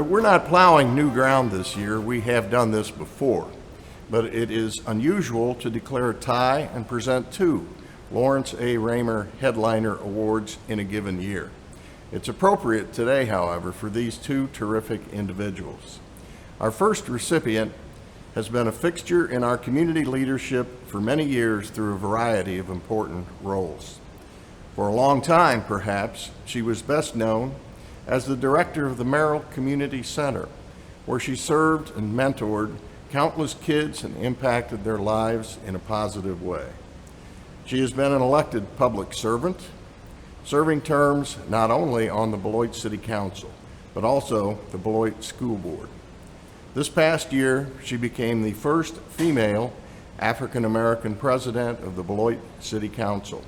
We're not plowing new ground this year. We have done this before, but it is unusual to declare a tie and present two Laurence A. Raymer Headliner Awards in a given year. It's appropriate today, however, for these two terrific individuals. Our first recipient has been a fixture in our community leadership for many years through a variety of important roles. For a long time, perhaps, she was best known as the director of the Merrill Community Center, where she served and mentored countless kids and impacted their lives in a positive way. She has been an elected public servant, serving terms not only on the Beloit City Council, but also the Beloit School Board. This past year, she became the first female African-American president of the Beloit City Council.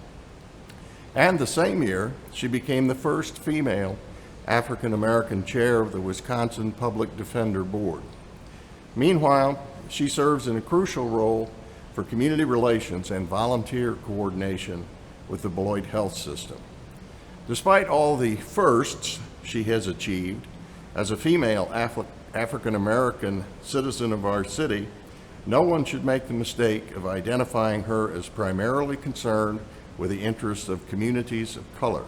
And the same year, she became the first female African-American chair of the Wisconsin Public Defender Board. Meanwhile, she serves in a crucial role for community relations and volunteer coordination with the Beloit Health System. Despite all the firsts she has achieved, as a female African-American citizen of our city, no one should make the mistake of identifying her as primarily concerned with the interests of communities of color.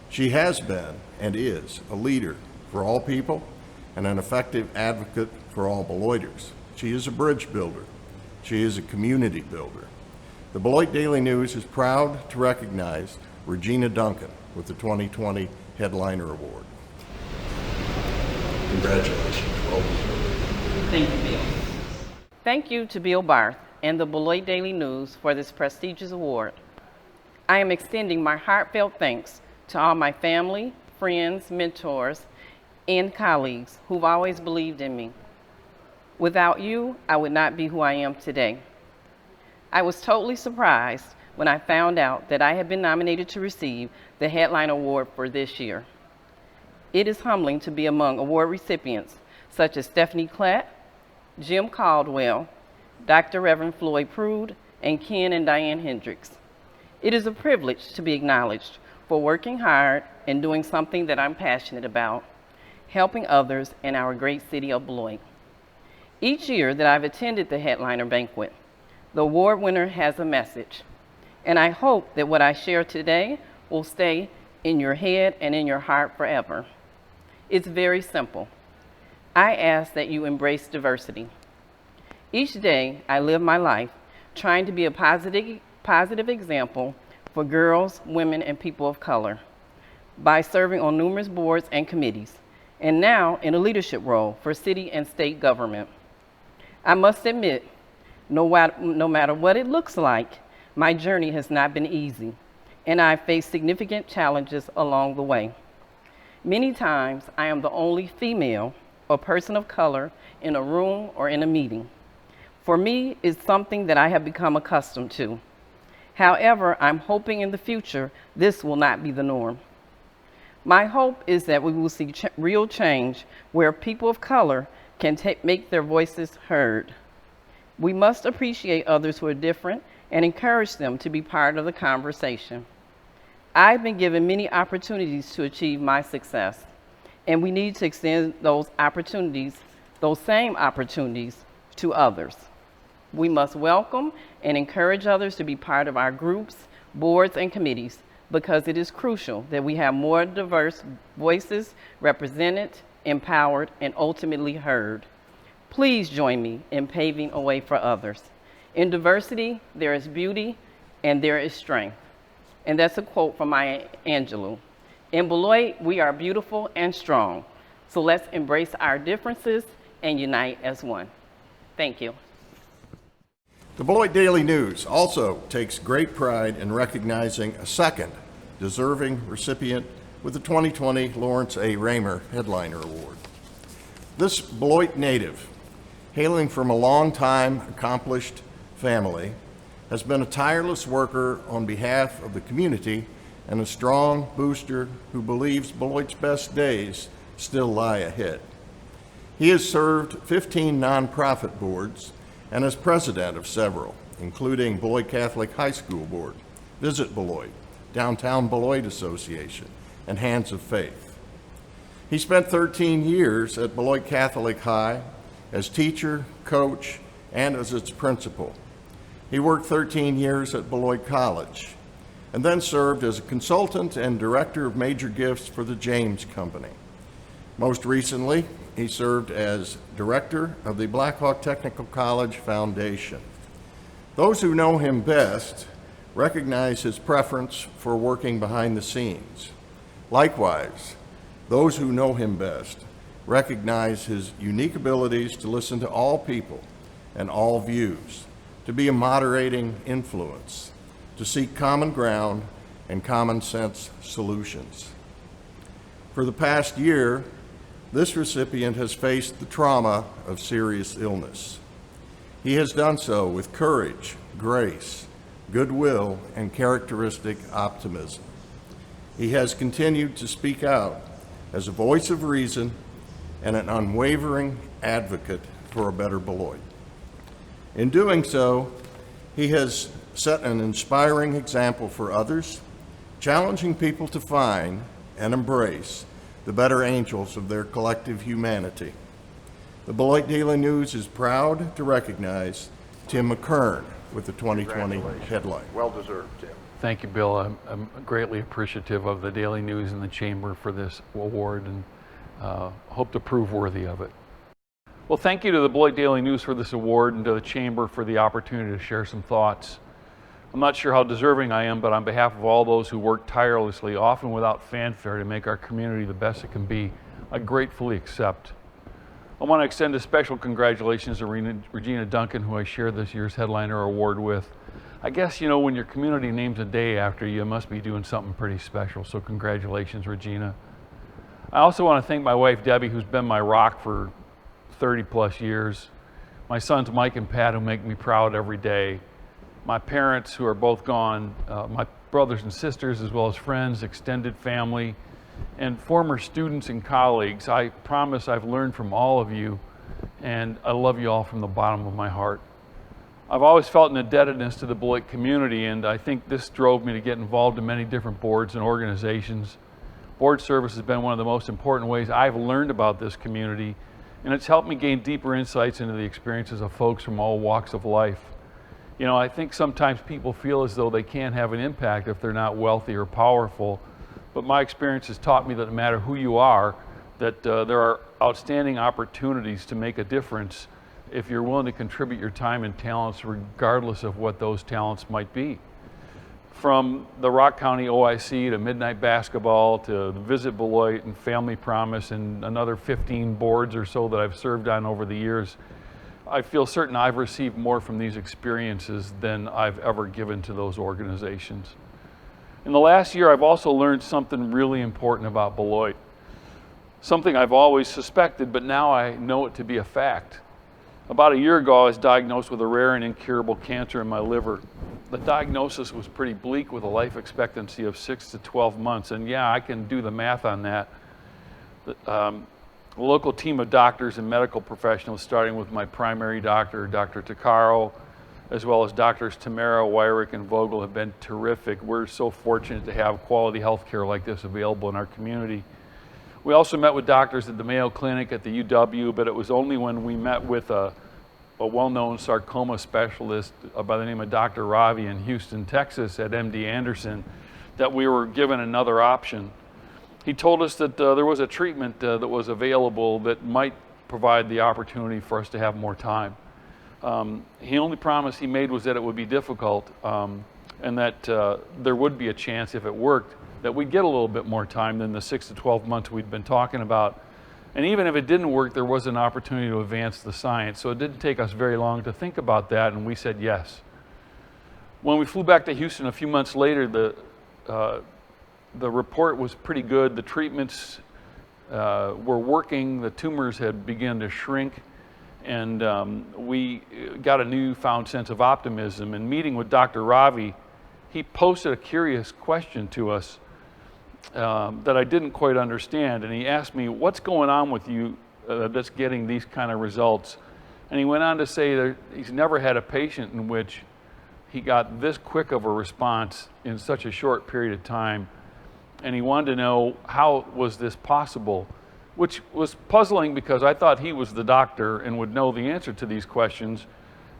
She has been and is a leader for all people and an effective advocate for all Beloiters. She is a bridge builder. She is a community builder. The Beloit Daily News is proud to recognize Regina Duncan with the 2020 Headliner Award. Congratulations. Well deserved. Thank you, Bill. Thank you to Bill Barth and the Beloit Daily News for this prestigious award. I am extending my heartfelt thanks to all my family, friends, mentors, and colleagues who've always believed in me. Without you, I would not be who I am today. I was totally surprised when I found out that I had been nominated to receive the Headliner Award for this year. It is humbling to be among award recipients such as Stephanie Klett, Jim Caldwell, Dr. Reverend Floyd Prude, and Ken and Diane Hendricks. It is a privilege to be acknowledged for working hard and doing something that I'm passionate about, helping others in our great city of Beloit. Each year that I've attended the Headliner Banquet, the award winner has a message, and I hope that what I share today will stay in your head and in your heart forever. It's very simple. I ask that you embrace diversity. Each day, I live my life trying to be a positive example for girls, women, and people of color by serving on numerous boards and committees, and now in a leadership role for city and state government. I must admit, no matter what it looks like, my journey has not been easy, and I've faced significant challenges along the way. Many times, I am the only female or person of color in a room or in a meeting. For me, it's something that I have become accustomed to. However, I'm hoping in the future this will not be the norm. My hope is that we will see real change where people of color can make their voices heard. We must appreciate others who are different and encourage them to be part of the conversation. I've been given many opportunities to achieve my success, and we need to extend those same opportunities to others. We must welcome and encourage others to be part of our groups, boards, and committees, because it is crucial that we have more diverse voices represented, empowered, and ultimately heard. Please join me in paving a way for others. In diversity, there is beauty and there is strength. And that's a quote from Maya Angelou. In Beloit, we are beautiful and strong. So let's embrace our differences and unite as one. Thank you. The Beloit Daily News also takes great pride in recognizing a second deserving recipient with the 2020 Laurence A. Raymer Headliner Award. This Beloit native, hailing from a long-time accomplished family, has been a tireless worker on behalf of the community and a strong booster who believes Beloit's best days still lie ahead. He has served 15 nonprofit boards and is president of several, including Beloit Catholic High School Board, Visit Beloit, Downtown Beloit Association, and Hands of Faith. He spent 13 years at Beloit Catholic High as teacher, coach, and as its principal. He worked 13 years at Beloit College and then served as a consultant and director of major gifts for the James Company. Most recently, he served as director of the Blackhawk Technical College Foundation. Those who know him best recognize his preference for working behind the scenes. Likewise, those who know him best recognize his unique abilities to listen to all people and all views, to be a moderating influence, to seek common ground and common sense solutions. For the past year, this recipient has faced the trauma of serious illness. He has done so with courage, grace, goodwill, and characteristic optimism. He has continued to speak out as a voice of reason and an unwavering advocate for a better Beloit. In doing so, he has set an inspiring example for others, challenging people to find and embrace the better angels of their collective humanity. The Beloit Daily News is proud to recognize Tim McKern with the 2020 headline. Well deserved, Tim. Thank you, Bill. I'm greatly appreciative of the Daily News and the Chamber for this award, and hope to prove worthy of it. Well, thank you to the Beloit Daily News for this award and to the Chamber for the opportunity to share some thoughts. I'm not sure how deserving I am, but on behalf of all those who work tirelessly, often without fanfare, to make our community the best it can be, I gratefully accept. I want to extend a special congratulations to Regina Duncan, who I share this year's Headliner Award with. I guess, you know, when your community names a day after you, must be doing something pretty special, so congratulations, Regina. I also want to thank my wife, Debbie, who's been my rock for 30 plus years. My sons, Mike and Pat, who make me proud every day. My parents, who are both gone, my brothers and sisters, as well as friends, extended family, and former students and colleagues. I promise I've learned from all of you, and I love you all from the bottom of my heart. I've always felt an indebtedness to the Beloit community, and I think this drove me to get involved in many different boards and organizations. Board service has been one of the most important ways I've learned about this community, and it's helped me gain deeper insights into the experiences of folks from all walks of life. You know, I think sometimes people feel as though they can't have an impact if they're not wealthy or powerful, but my experience has taught me that no matter who you are, that there are outstanding opportunities to make a difference if you're willing to contribute your time and talents regardless of what those talents might be. From the Rock County OIC to Midnight Basketball to the Visit Beloit and Family Promise and another 15 boards or so that I've served on over the years, I feel certain I've received more from these experiences than I've ever given to those organizations. In the last year, I've also learned something really important about Beloit. Something I've always suspected, but now I know it to be a fact. About a year ago, I was diagnosed with a rare and incurable cancer in my liver. The diagnosis was pretty bleak, with a life expectancy of 6 to 12 months. And yeah, I can do the math on that. A local team of doctors and medical professionals, starting with my primary doctor, Dr. Takaro, as well as Doctors Tamara, Wyrick, and Vogel, have been terrific. We're so fortunate to have quality health care like this available in our community. We also met with doctors at the Mayo Clinic at the UW, but it was only when we met with a well-known sarcoma specialist by the name of Dr. Ravi in Houston, Texas at MD Anderson that we were given another option. He told us that there was a treatment that was available that might provide the opportunity for us to have more time. The only promise he made was that it would be difficult and that there would be a chance, if it worked, that we'd get a little bit more time than the 6 to 12 months we'd been talking about. And even if it didn't work, there was an opportunity to advance the science. So it didn't take us very long to think about that, and we said yes. When we flew back to Houston a few months later, the report was pretty good. The treatments were working. The tumors had begun to shrink, and we got a newfound sense of optimism. And meeting with Dr. Ravi, he posed a curious question to us that I didn't quite understand. And he asked me, what's going on with you that's getting these kind of results? And he went on to say that he's never had a patient in which he got this quick of a response in such a short period of time. And he wanted to know, how was this possible? which was puzzling because I thought he was the doctor and would know the answer to these questions.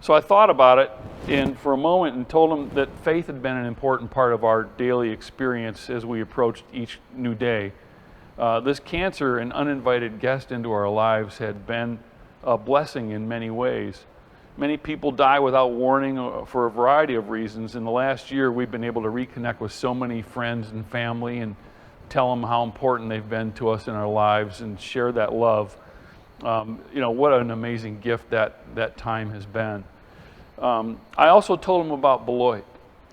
So I thought about it for a moment and told him that faith had been an important part of our daily experience as we approached each new day. This cancer, an uninvited guest into our lives, had been a blessing in many ways. Many people die without warning for a variety of reasons. In the last year, we've been able to reconnect with so many friends and family and tell them how important they've been to us in our lives and share that love. What an amazing gift that time has been. I also told him about Beloit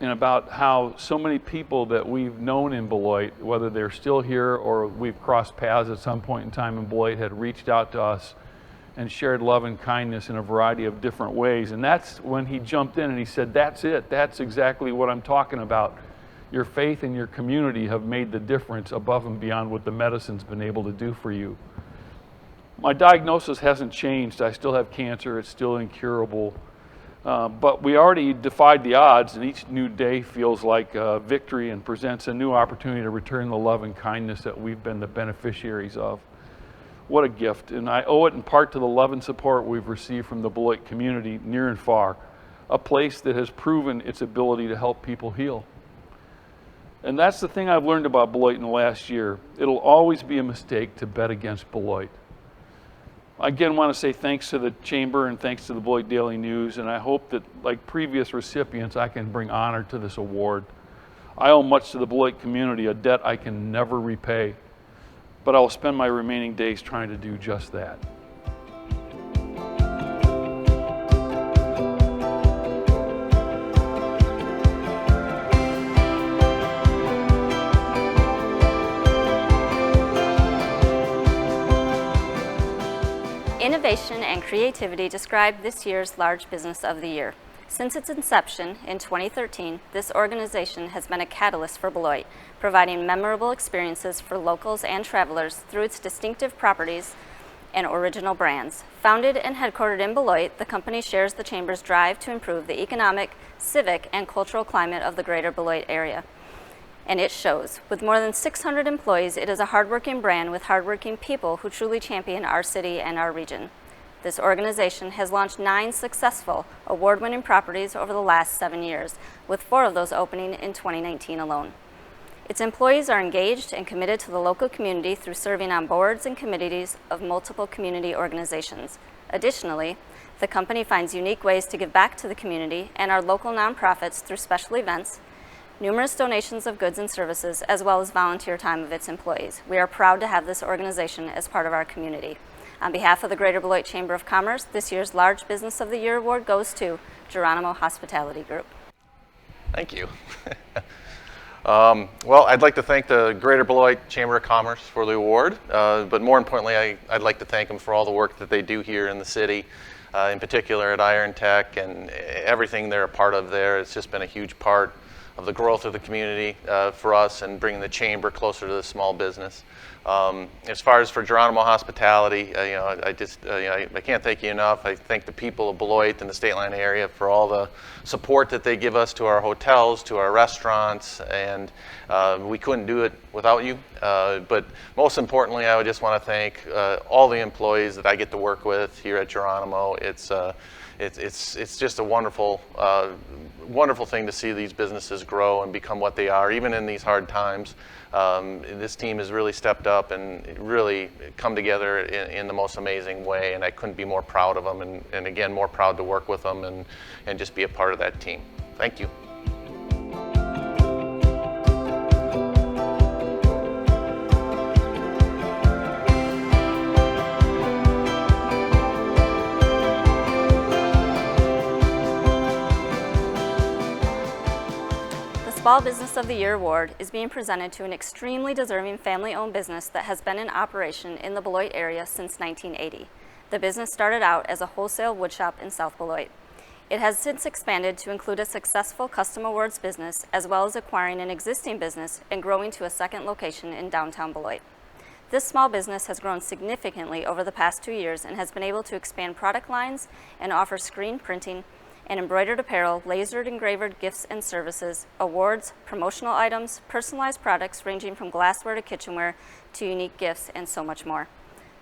and about how so many people that we've known in Beloit, whether they're still here or we've crossed paths at some point in time in Beloit, had reached out to us and shared love and kindness in a variety of different ways. And that's when he jumped in and he said, that's it. That's exactly what I'm talking about. Your faith and your community have made the difference above and beyond what the medicine's been able to do for you. My diagnosis hasn't changed. I still have cancer. It's still incurable. But we already defied the odds, and each new day feels like a victory and presents a new opportunity to return the love and kindness that we've been the beneficiaries of. What a gift, and I owe it in part to the love and support we've received from the Beloit community, near and far, a place that has proven its ability to help people heal. And that's the thing I've learned about Beloit in the last year. It'll always be a mistake to bet against Beloit. I again want to say thanks to the Chamber and thanks to the Beloit Daily News, and I hope that, like previous recipients, I can bring honor to this award. I owe much to the Beloit community, a debt I can never repay, but I will spend my remaining days trying to do just that. Innovation and creativity describe this year's Large Business of the Year. Since its inception in 2013, this organization has been a catalyst for Beloit, providing memorable experiences for locals and travelers through its distinctive properties and original brands. Founded and headquartered in Beloit, the company shares the Chamber's drive to improve the economic, civic, and cultural climate of the greater Beloit area. And it shows. With more than 600 employees, it is a hardworking brand with hardworking people who truly champion our city and our region. This organization has launched 9 successful award-winning properties over the last 7 years, with 4 of those opening in 2019 alone. Its employees are engaged and committed to the local community through serving on boards and committees of multiple community organizations. Additionally, the company finds unique ways to give back to the community and our local nonprofits through special events, numerous donations of goods and services, as well as volunteer time of its employees. We are proud to have this organization as part of our community. On behalf of the Greater Beloit Chamber of Commerce, this year's Large Business of the Year award goes to Geronimo Hospitality Group. Thank you. Well, I'd like to thank the Greater Beloit Chamber of Commerce for the award, but more importantly, I'd like to thank them for all the work that they do here in the city, in particular at Irontek and everything they're a part of there. It's just been a huge part of the growth of the community for us and bringing the chamber closer to the small business. As far as for Geronimo Hospitality, I can't thank you enough. I thank the people of Beloit and the State Line area for all the support that they give us to our hotels, to our restaurants, and we couldn't do it without you. But most importantly, I would just want to thank all the employees that I get to work with here at Geronimo. It's just a wonderful, wonderful thing to see these businesses grow and become what they are, even in these hard times. This team has really stepped up and really come together in the most amazing way, and I couldn't be more proud of them, and again, more proud to work with them and just be a part of that team. Thank you. Small Business of the Year Award is being presented to an extremely deserving family-owned business that has been in operation in the Beloit area since 1980. The business started out as a wholesale woodshop in South Beloit. It has since expanded to include a successful custom awards business, as well as acquiring an existing business and growing to a second location in downtown Beloit. This small business has grown significantly over the past 2 years and has been able to expand product lines and offer screen printing and embroidered apparel, lasered engraved gifts and services, awards, promotional items, personalized products ranging from glassware to kitchenware to unique gifts, and so much more.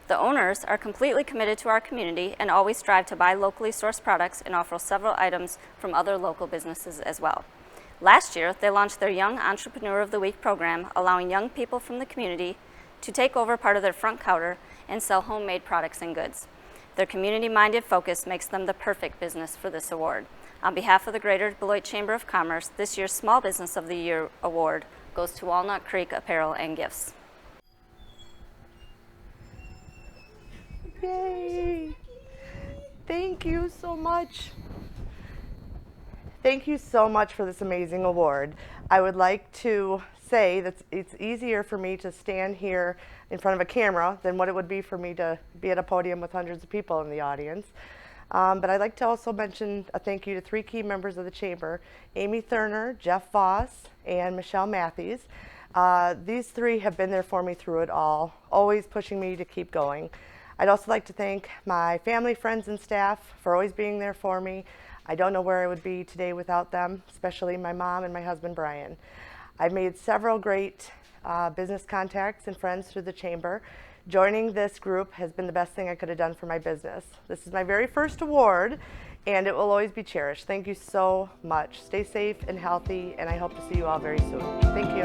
The owners are completely committed to our community and always strive to buy locally sourced products and offer several items from other local businesses as well. Last year, they launched their Young Entrepreneur of the Week program, allowing young people from the community to take over part of their front counter and sell homemade products and goods. Their community-minded focus makes them the perfect business for this award. On behalf of the Greater Beloit Chamber of Commerce, this year's Small Business of the Year award goes to Walnut Creek Apparel and Gifts. Yay! Thank you so much. Thank you so much for this amazing award. I would like to say that it's easier for me to stand here in front of a camera than what it would be for me to be at a podium with hundreds of people in the audience. But I'd like to also mention a thank you to 3 key members of the Chamber, Amy Thurner, Jeff Voss, and Michelle Matthews. These 3 have been there for me through it all, always pushing me to keep going. I'd also like to thank my family, friends, and staff for always being there for me. I don't know where I would be today without them, especially my mom and my husband, Brian. I've made several great business contacts and friends through the Chamber. Joining this group has been the best thing I could have done for my business. This is my very first award, and it will always be cherished. Thank you so much. Stay safe and healthy, and I hope to see you all very soon. Thank you.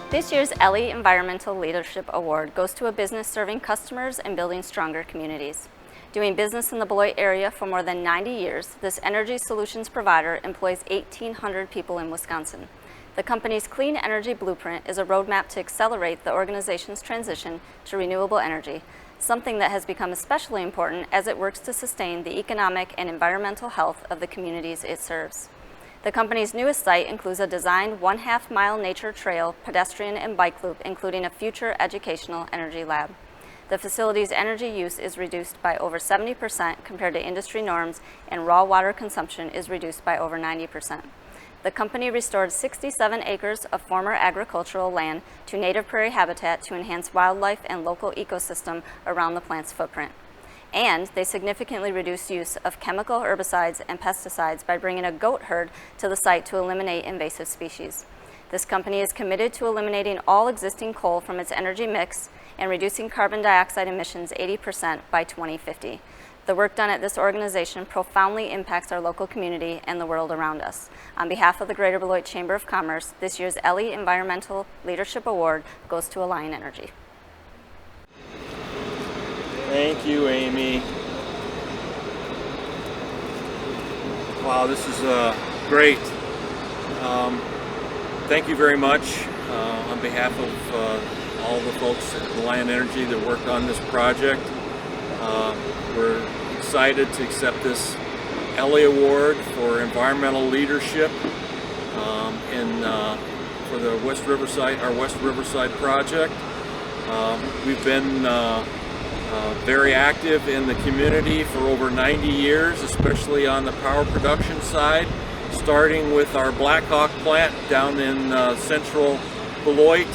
This year's Elly Environmental Leadership Award goes to a business serving customers and building stronger communities. Doing business in the Beloit area for more than 90 years, this energy solutions provider employs 1,800 people in Wisconsin. The company's Clean Energy Blueprint is a roadmap to accelerate the organization's transition to renewable energy, something that has become especially important as it works to sustain the economic and environmental health of the communities it serves. The company's newest site includes a designed 1/2-mile nature trail, pedestrian and bike loop, including a future educational energy lab. The facility's energy use is reduced by over 70% compared to industry norms, and raw water consumption is reduced by over 90%. The company restored 67 acres of former agricultural land to native prairie habitat to enhance wildlife and local ecosystem around the plant's footprint. And they significantly reduced use of chemical herbicides and pesticides by bringing a goat herd to the site to eliminate invasive species. This company is committed to eliminating all existing coal from its energy mix and reducing carbon dioxide emissions 80% by 2050. The work done at this organization profoundly impacts our local community and the world around us. On behalf of the Greater Beloit Chamber of Commerce, this year's Elly Environmental Leadership Award goes to Alliant Energy. Thank you, Amy. Wow, this is great. Thank you very much on behalf of all the folks at Alliant Energy that worked on this project. We're excited to accept this Elly Award for environmental leadership for the our West Riverside project. We've been very active in the community for over 90 years, especially on the power production side, starting with our Blackhawk plant down in central Beloit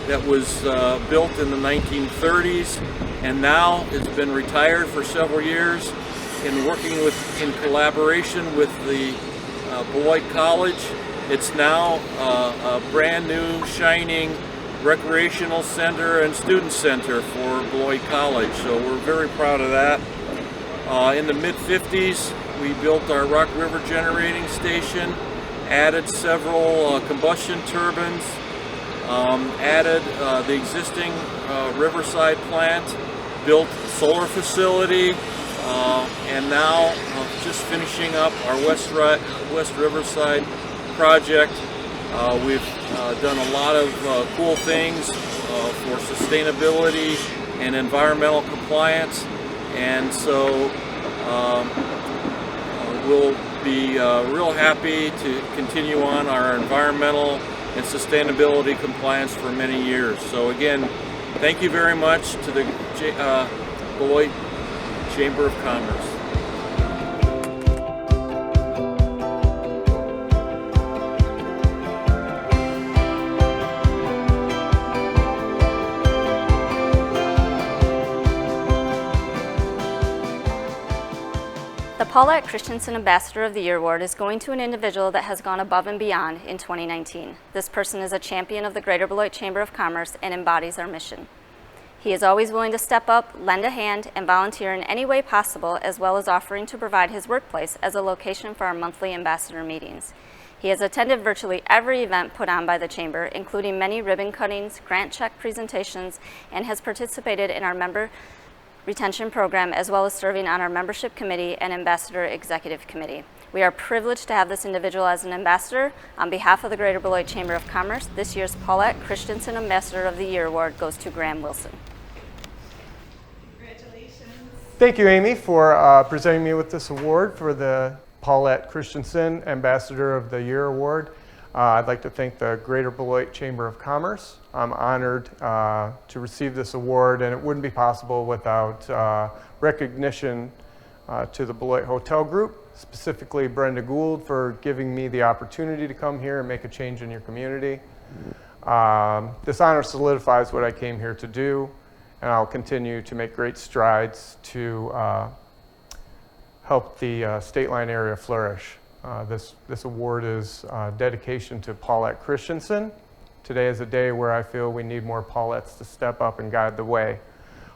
that was built in the 1930s and now it's been retired for several years, in working in collaboration with the Beloit College. It's now a brand new, shining recreational center and student center for Beloit College, so we're very proud of that. In the mid-50s, we built our Rock River generating station, added several combustion turbines, added the existing Riverside plant, built a solar facility, and now just finishing up our West Riverside project. We've done a lot of cool things for sustainability and environmental compliance, and so we'll be real happy to continue on our environmental and sustainability compliance for many years. So again, thank you very much to the Beloit Chamber of Commerce. Paulette Christensen Ambassador of the Year Award is going to an individual that has gone above and beyond in 2019. This person is a champion of the Greater Beloit Chamber of Commerce and embodies our mission. He is always willing to step up, lend a hand, and volunteer in any way possible, as well as offering to provide his workplace as a location for our monthly ambassador meetings. He has attended virtually every event put on by the Chamber, including many ribbon cuttings, grant check presentations, and has participated in our member retention program, as well as serving on our membership committee and ambassador executive committee. We are privileged to have this individual as an ambassador. On behalf of the Greater Beloit Chamber of Commerce, this year's Paulette Christensen Ambassador of the Year Award goes to Graham Wilson. Congratulations. Thank you, Amy, for presenting me with this award for the Paulette Christensen Ambassador of the Year Award. I'd like to thank the Greater Beloit Chamber of Commerce. I'm honored to receive this award, and it wouldn't be possible without recognition to the Beloit Hotel Group, specifically Brenda Gould, for giving me the opportunity to come here and make a change in your community. This honor solidifies what I came here to do, and I'll continue to make great strides to help the state line area flourish. This award is dedication to Paulette Christensen. Today is a day where I feel we need more Paulettes to step up and guide the way.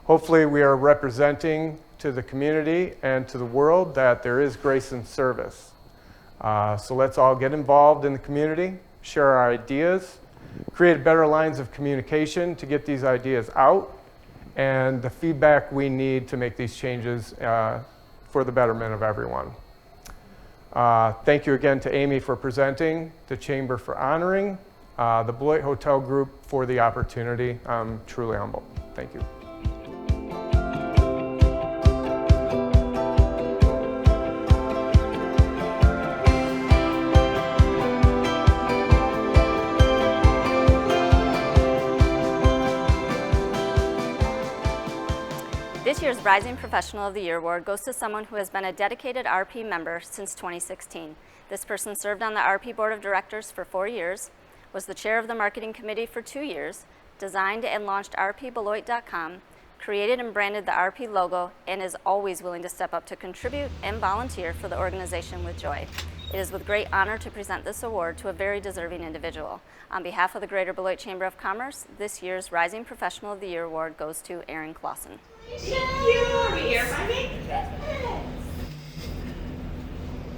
Hopefully we are representing to the community and to the world that there is grace in service. So let's all get involved in the community, share our ideas, create better lines of communication to get these ideas out, and the feedback we need to make these changes for the betterment of everyone. Thank you again to Amy for presenting, the Chamber for honoring, the Beloit Hotel Group for the opportunity. I'm truly humbled. Thank you. This year's Rising Professional of the Year Award goes to someone who has been a dedicated RP member since 2016. This person served on the RP Board of Directors for 4 years, was the chair of the marketing committee for 2 years, designed and launched rpbeloit.com, created and branded the RP logo, and is always willing to step up to contribute and volunteer for the organization with joy. It is with great honor to present this award to a very deserving individual. On behalf of the Greater Beloit Chamber of Commerce, this year's Rising Professional of the Year Award goes to Erin Clausen. Thank you. Are we here for me?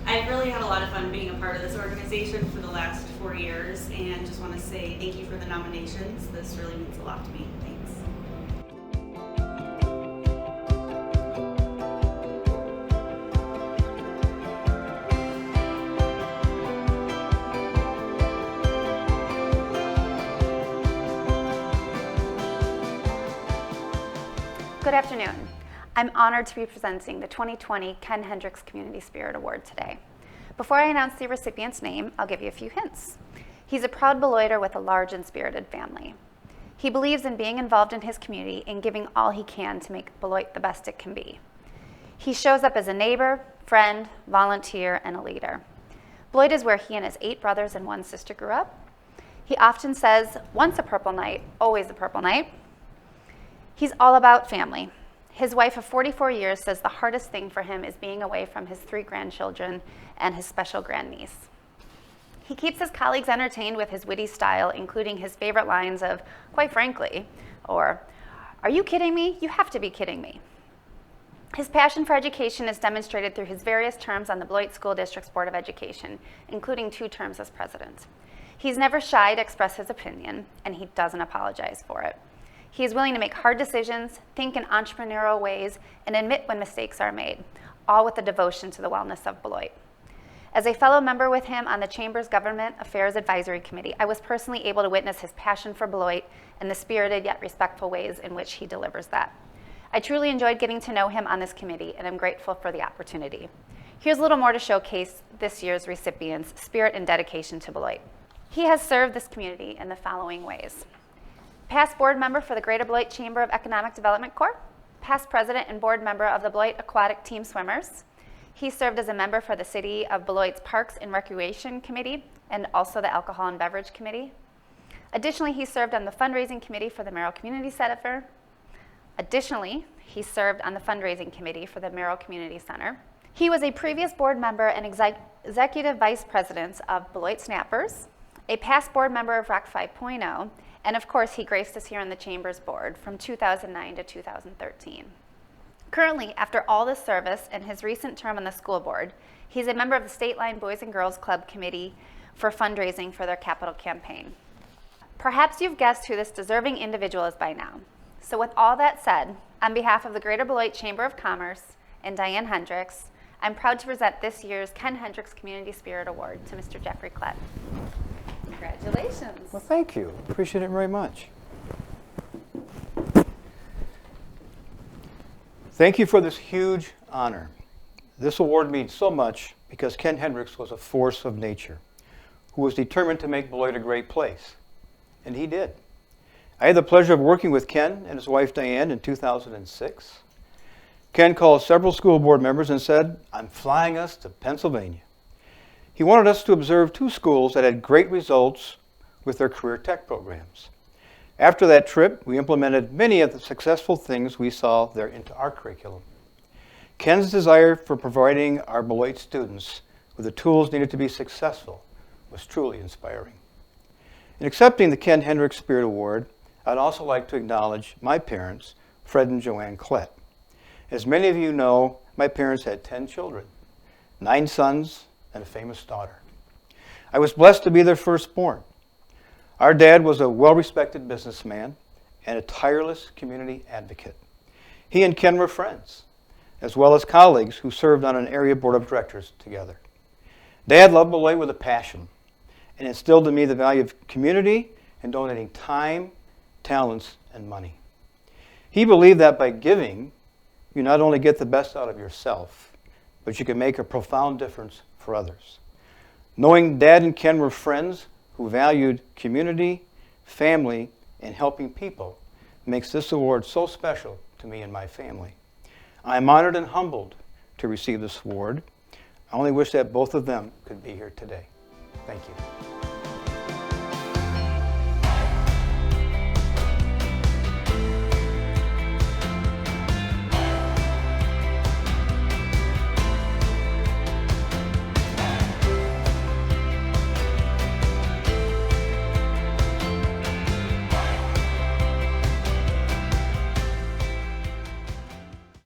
I've really had a lot of fun being a part of this organization for the last 4 years, and just want to say thank you for the nominations. This really means a lot to me. Thanks. Good afternoon. I'm honored to be presenting the 2020 Ken Hendricks Community Spirit Award today. Before I announce the recipient's name, I'll give you a few hints. He's a proud Beloiter with a large and spirited family. He believes in being involved in his community and giving all he can to make Beloit the best it can be. He shows up as a neighbor, friend, volunteer, and a leader. Beloit is where he and his 8 brothers and 1 sister grew up. He often says, once a purple night, always a purple night. He's all about family. His wife of 44 years says the hardest thing for him is being away from his 3 grandchildren and his special grandniece. He keeps his colleagues entertained with his witty style, including his favorite lines of, quite frankly, or, are you kidding me? You have to be kidding me. His passion for education is demonstrated through his various terms on the Beloit School District's Board of Education, including 2 terms as president. He's never shy to express his opinion, and he doesn't apologize for it. He is willing to make hard decisions, think in entrepreneurial ways, and admit when mistakes are made, all with a devotion to the wellness of Beloit. As a fellow member with him on the Chamber's Government Affairs Advisory Committee, I was personally able to witness his passion for Beloit and the spirited yet respectful ways in which he delivers that. I truly enjoyed getting to know him on this committee, and I'm grateful for the opportunity. Here's a little more to showcase this year's recipient's spirit and dedication to Beloit. He has served this community in the following ways. Past board member for the Greater Beloit Chamber of Economic Development Corps, past president and board member of the Beloit Aquatic Team Swimmers. He served as a member for the City of Beloit's Parks and Recreation Committee and also the Alcohol and Beverage Committee. Additionally, he served on the fundraising committee for the Merrill Community Center. Additionally, he served on the fundraising committee for the Merrill Community Center. He was a previous board member and executive vice president of Beloit Snappers, a past board member of Rock 5.0, and of course he graced us here on the Chamber's board from 2009 to 2013. Currently, after all this service and his recent term on the school board, he's a member of the State Line Boys and Girls Club Committee for fundraising for their capital campaign. Perhaps you've guessed who this deserving individual is by now. So with all that said, on behalf of the Greater Beloit Chamber of Commerce and Diane Hendricks, I'm proud to present this year's Ken Hendricks Community Spirit Award to Mr. Jeffrey Klett. Congratulations. Well, thank you. Appreciate it very much. Thank you for this huge honor. This award means so much because Ken Hendricks was a force of nature who was determined to make Beloit a great place. And he did. I had the pleasure of working with Ken and his wife Diane in 2006. Ken called several school board members and said, "I'm flying us to Pennsylvania." He wanted us to observe 2 schools that had great results with their career tech programs. After that trip, we implemented many of the successful things we saw there into our curriculum. Ken's desire for providing our Beloit students with the tools needed to be successful was truly inspiring. In accepting the Ken Hendricks Spirit Award, I'd also like to acknowledge my parents, Fred and Joanne Klett. As many of you know, my parents had 10 children, 9 sons, and a famous daughter. I was blessed to be their firstborn. Our dad was a well-respected businessman and a tireless community advocate. He and Ken were friends, as well as colleagues who served on an area board of directors together. Dad loved Beloit with a passion and instilled in me the value of community and donating time, talents, and money. He believed that by giving, you not only get the best out of yourself, but you can make a profound difference for others. Knowing Dad and Ken were friends who valued community, family, and helping people makes this award so special to me and my family. I am honored and humbled to receive this award. I only wish that both of them could be here today. Thank you.